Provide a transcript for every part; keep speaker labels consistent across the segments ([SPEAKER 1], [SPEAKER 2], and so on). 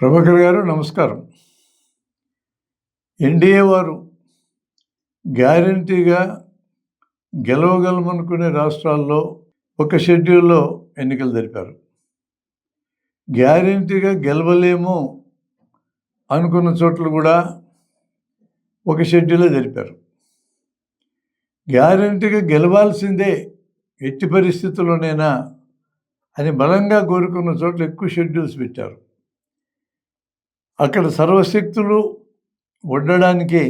[SPEAKER 1] ప్రభాకర్ గారు నమస్కారం. ఎన్డీఏ వారు గ్యారంటీగా గెలవగలమనుకునే రాష్ట్రాల్లో ఒక షెడ్యూల్లో ఎన్నికలు జరిపారు. గ్యారంటీగా గెలవలేము అనుకున్న చోట్ల కూడా ఒక షెడ్యూల్లో జరిపారు. గ్యారంటీగా గెలవాల్సిందే ఎట్టి పరిస్థితుల్లోనైనా అని బలంగా కోరుకున్న చోట్ల ఎక్కువ షెడ్యూల్స్ పెట్టారు. అక్కడ సర్వశక్తులు ఒడ్డడానికి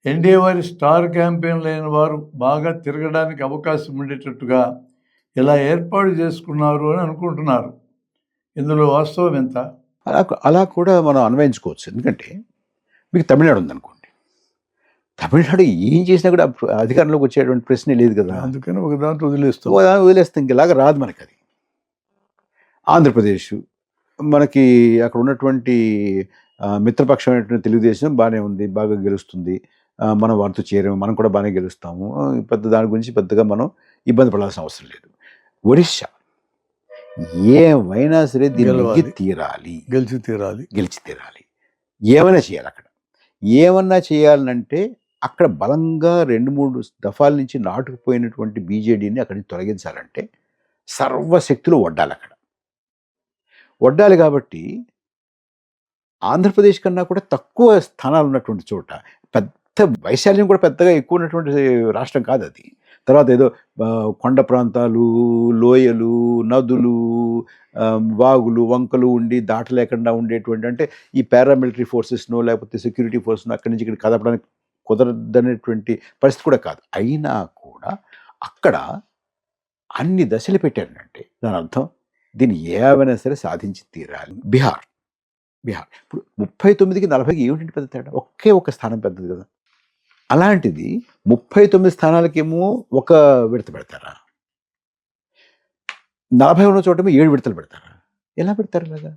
[SPEAKER 1] ఎన్డీఏ వారి స్టార్ క్యాంపెయిన్లు అయిన వారు బాగా తిరగడానికి అవకాశం ఉండేటట్టుగా ఇలా ఏర్పాటు చేసుకున్నారు అని అనుకుంటున్నారు. ఇందులో వాస్తవం ఎంత?
[SPEAKER 2] అలా కూడా మనం అన్వయించుకోవచ్చు. ఎందుకంటే మీకు తమిళనాడు ఉందనుకోండి, తమిళనాడు ఏం చేసినా కూడా అధికారంలోకి వచ్చేటువంటి ప్రశ్నే లేదు కదా.
[SPEAKER 1] అందుకని ఒక దాంట్లో వదిలేస్తాం.
[SPEAKER 2] ఇంకెలాగా రాదు మనకి అది. ఆంధ్రప్రదేశ్ మనకి అక్కడ ఉన్నటువంటి మిత్రపక్షమైనటువంటి తెలుగుదేశం బాగానే ఉంది, బాగా గెలుస్తుంది. మనం వారితో చేరాము, మనం కూడా బాగానే గెలుస్తాము. పెద్ద దాని గురించి పెద్దగా మనం ఇబ్బంది పడాల్సిన అవసరం లేదు. ఒడిశా ఏమైనా సరే దీన్ని గెలిచి తీరాలి, ఏమైనా చేయాలి. అక్కడ ఏమన్నా చేయాలంటే అక్కడ బలంగా 2-3 దఫాల నుంచి నాటుకుపోయినటువంటి బీజేడీని అక్కడి నుంచి తొలగించాలంటే సర్వశక్తులు వడ్డాలి. కాబట్టి ఆంధ్రప్రదేశ్ కన్నా కూడా తక్కువ స్థానాలు ఉన్నటువంటి చోట, పెద్ద వైశాల్యం కూడా పెద్దగా ఎక్కువ ఉన్నటువంటి రాష్ట్రం కాదు అది. తర్వాత ఏదో కొండ ప్రాంతాలు, లోయలు, నదులు, వాగులు, వంకలు ఉండి దాటలేకుండా ఉండేటువంటి, అంటే ఈ పారామిలిటరీ ఫోర్సెస్నో లేకపోతే సెక్యూరిటీ ఫోర్స్నో అక్కడి నుంచి ఇక్కడ కదపడానికి కుదరదనేటువంటి పరిస్థితి కూడా కాదు. అయినా కూడా అక్కడ అన్ని దశలు పెట్టారంటే దాని అర్థం దీన్ని ఏమైనా సరే సాధించి తీరాలి. బీహార్ ఇప్పుడు 39కి 40కి ఏమిటంటే పెద్ద తేడా, ఒకే ఒక స్థానం పెద్దది కదా. అలాంటిది 39 స్థానాలకేమో ఒక విడత పెడతారా, 40 ఉన్న చోటేమో 7 విడతలు పెడతారా? ఎలా పెడతారు ఇలాగా?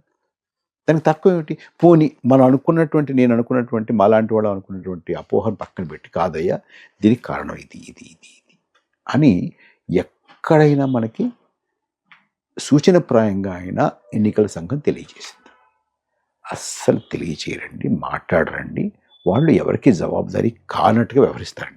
[SPEAKER 2] దానికి తక్కువ ఏమిటి? పోనీ నేను అనుకున్నటువంటి మాలాంటి వాళ్ళు అనుకున్నటువంటి అపోహను పక్కన పెట్టి, కాదయ్యా దీనికి కారణం ఇది ఇది ఇది ఇది అని ఎక్కడైనా మనకి సూచనప్రాయంగా అయినా ఎన్నికల సంఘం తెలియజేసింది. అస్సలు తెలియచేయరండి, మాట్లాడరండి. వాళ్ళు ఎవరికి జవాబుదారీ కానట్టుగా వ్యవహరిస్తారండి.